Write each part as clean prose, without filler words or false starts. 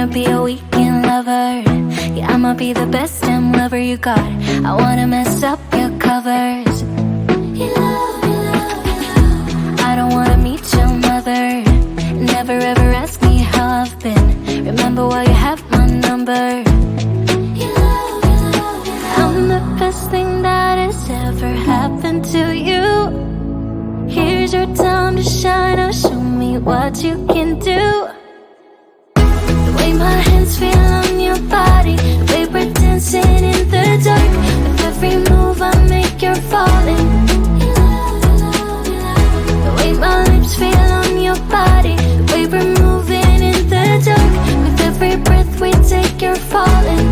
wanna be a weekend lover. Yeah, I'ma be the best damn lover you got. I wanna mess up your covers. I don't wanna meet your mother. Never ever ask me how I've been. Remember why you have my number. I'm the best thing that has ever happened to you. Here's your time to shine. Now show me what you can do. The way my hands feel on your body, the way we're dancing in the dark. With every move I make, you're falling. The way my lips feel on your body, the way we're moving in the dark. With every breath we take, you're falling.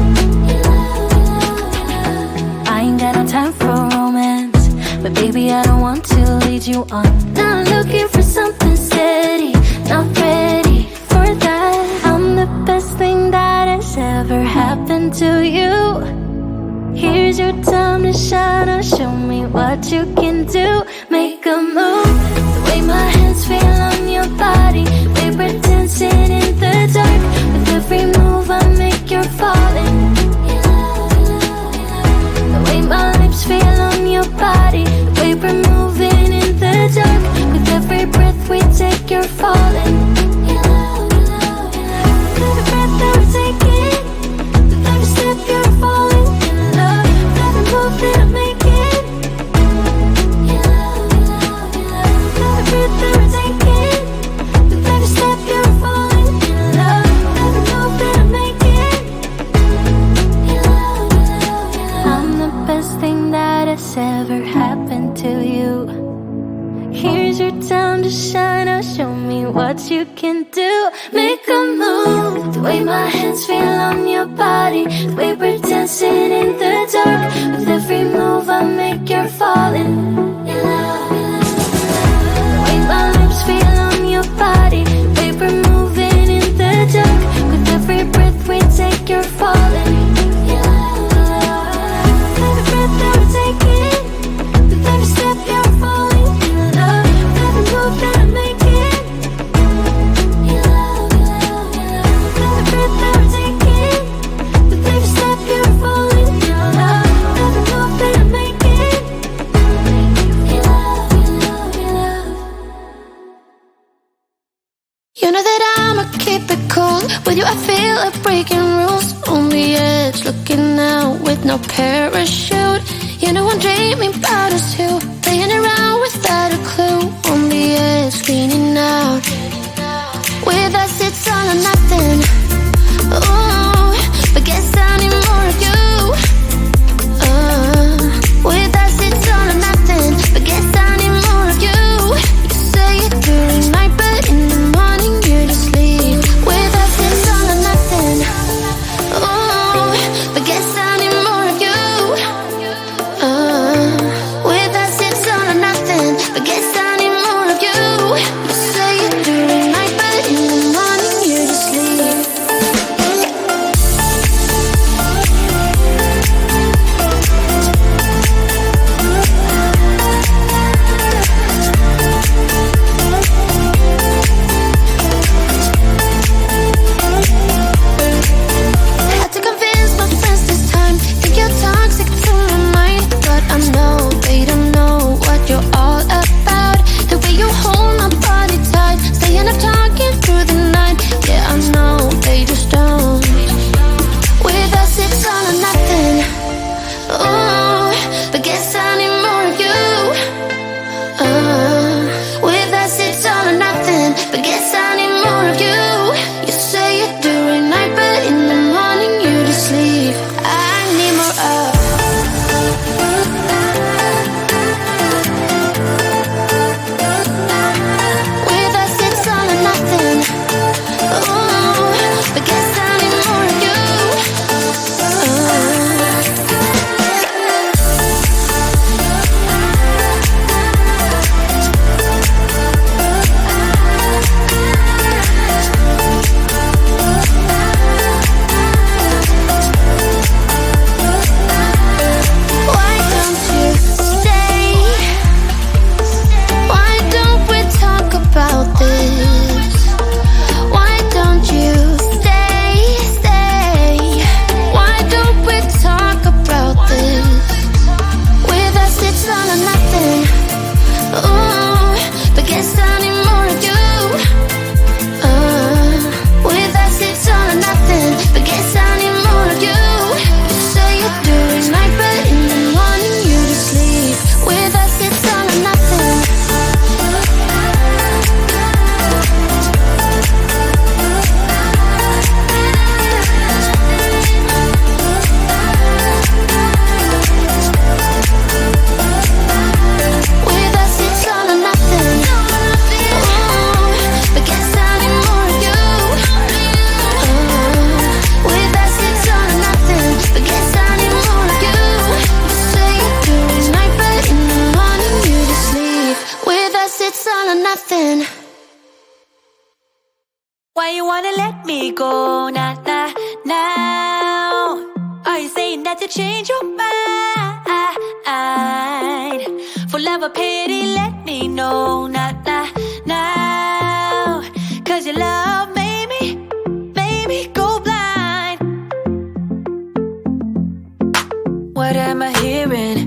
I ain't got no time for romance, but baby I don't want to lead you on. Not looking for something steady, not ready for that. I'm the best thing that has ever happened to you. Here's your time to shine. Now show me what you can do. Make a move. The way my hands feel on your body, the way we're dancing in the dark. With every move I make, you're falling. The way my lips feel on your body, the way we're moving in the dark. With every breath we take, you're falling. Every breath that we're taking, with every step you're falling in love. With every move that I'm making, every breath that we're taking, with every step you're falling in love. With every move that I'm making, I'm the best thing that has ever happened to you. Here's your time to shine. Now show me what you can do. Make a move. The way my hands feel on your body, the way we're dancing in the dark. With every move I make, you're falling. The way my lips feel on your body, the way we're moving in the dark. With every breath we take, you're falling. Every breath that we're taking, with every step you're falling in love. With every move that I'm making, every breath that we're taking, with every step you're falling in love. With every move that I'm making, you know that I'ma keep it cool. With you I feel like breaking rules. On the edge, looking out with no parachute. You know I'm dreaming about us two, playing around without a clue. On the edge, leaning out. With us it's all or nothing. Ooh, but guess I need more of you. With us it's all or nothing, but guess I need more of you. You say it during the night, but in the morning you just leave. With us it's all or nothing. Ooh, but guess I need more of you. With us it's all or nothing, but guess I need more of you. You say it during the night, but in the morning you just leave. go now, now, now? Are you saying that you change your mind? For love or pity, let me know now, now, now. Cause your love made me go blind. What am I hearing?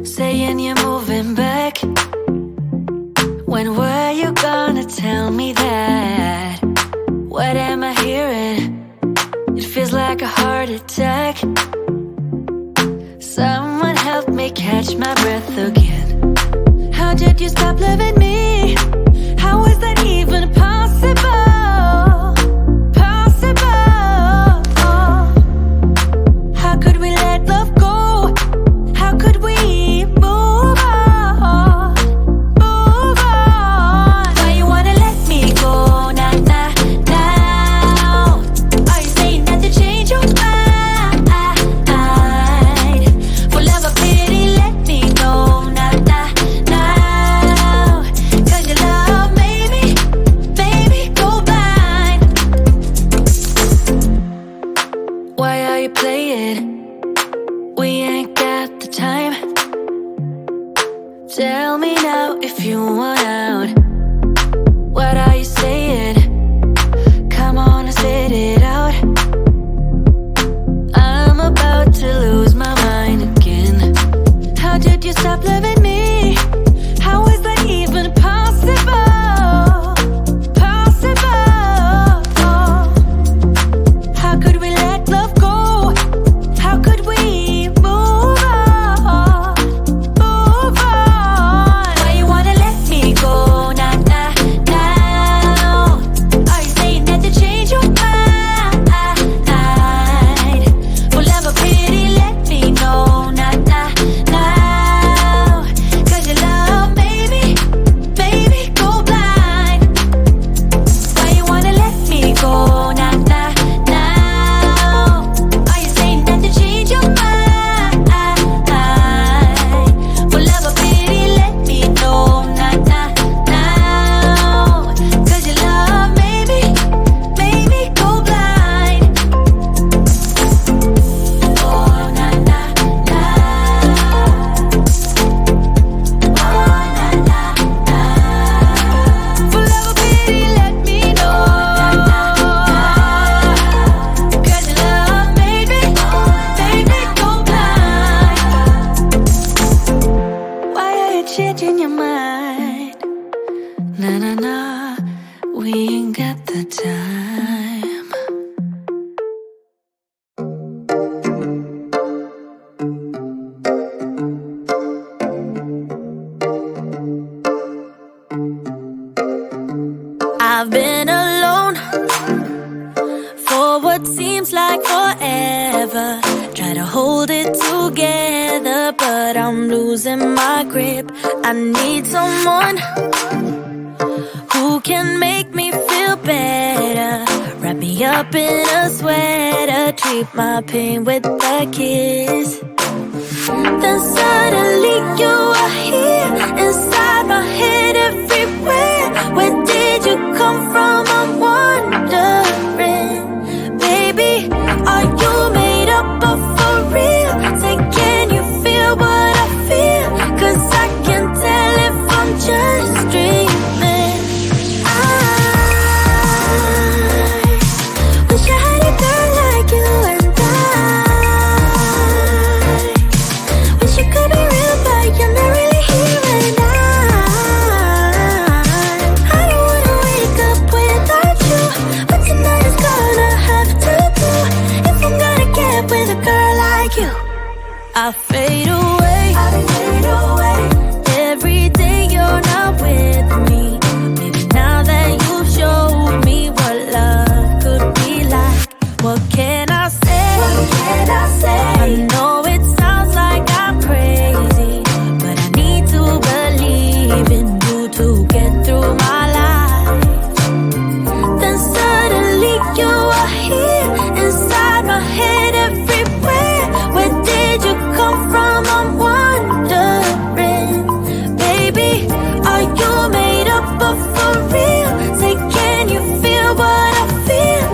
Saying you're moving back. When were you gonna tell me that? What am I hearing? It feels like a heart attack. Someone help me catch my breath again. How did you stop loving me? How is that even possible? Possible. How could we let love go? How could we move on? Move on. Why you wanna let me go now, now, now? Are you saying that you change your mind? For love or pity, let me know now, now, now. Cause your love made me go blind. Why are you playing? We ain't got the time. Tell me now if you want out. What are you saying? Come on and spit it out. I'm about to lose my mind again. How did you stop loving me? How is that even possible? Possible. How could we let love go? How could we move on? Move on. Why you wanna let me go now, now, now? Are you saying that you change your mind? For love or pity, let me know now, now, now. Cause your love made me go blind. Why you wanna let me go now, now, now? Are you saying that you change your mind? For love or pity, let me know now, now, now. Cause your love made me go blind. Oh, na, na, na. Oh, na, na, na. For love or pity, let me know. Cause your love made me go blind. Why are you changing your mind? Na na na, we ain't got the time. I've been alone for what seems like forever. Try to hold it together, but I'm losing my grip. I need someone who can make me feel better. Wrap me up in a sweater, treat my pain with a kiss. Then suddenly you are here, inside my head, everywhere. Where did you come from? I'm wondering. Baby, are you made up of for real? Say, can you feel what I feel? Cause I can tell if I'm just dreaming. I wish I had a girl like you, and I wish you could be real, but you're not really here. And I don't wanna wake up without you, but tonight is gonna have to do. If I'm gonna get with a girl like you, I fade away. Every day you're not with me. Maybe now that you've showed me what love could be like, what can I say? I know it sounds like I'm crazy, but I need to believe in you to get through my life. Then suddenly you are here, inside my head, everywhere. Where did you come from? I'm wondering. Baby, are you made up of for real? Say, can you feel what I feel?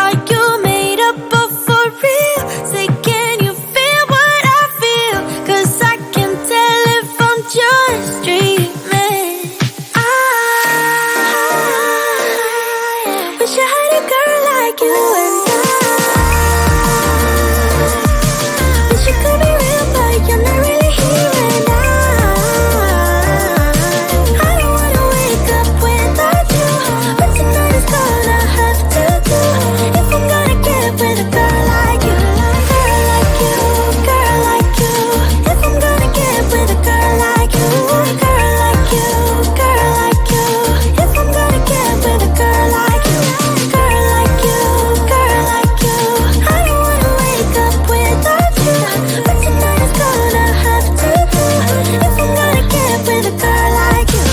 Are you made up of for real? Say, can you feel what I feel? 'Cause I can tell if I'm just dreaming. I wish I had a girl like you, and I wish you could be real, but you're not really here. And I don't wanna wake up without you, but tonight is gonna have to do. If I'm gonna get with a girl like you, girl like you, girl like you. If I'm gonna get with a girl like you, girl like you, girl like you. If I'm gonna get with a girl like you, girl like you, girl like you. I don't wanna wake up without you, but tonight is gonna have to do. If I'm gonna get with a girl like you.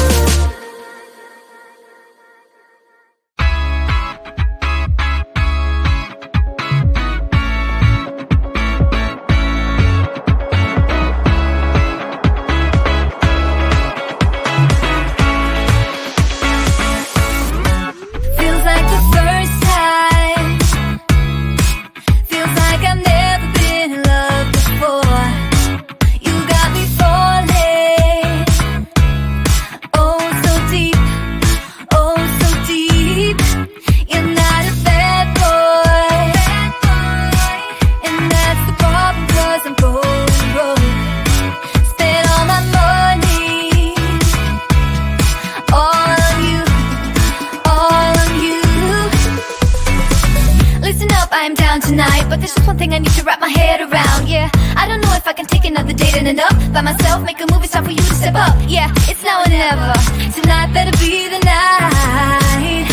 Feels like the first time. Feels like I've never been in love before. You got me falling. Oh, so deep. Oh, so deep. You're not a bad boy. And that's the problem, 'cause I'm going broke. Spent all my money. All on you. All on you. Listen up, I am down tonight, but there's just one thing I need to wrap my head around. Yeah, I don't know if I can take another date in and up by myself, make a move, it's time for you to step up. Yeah, it's now or never. Tonight better be the night.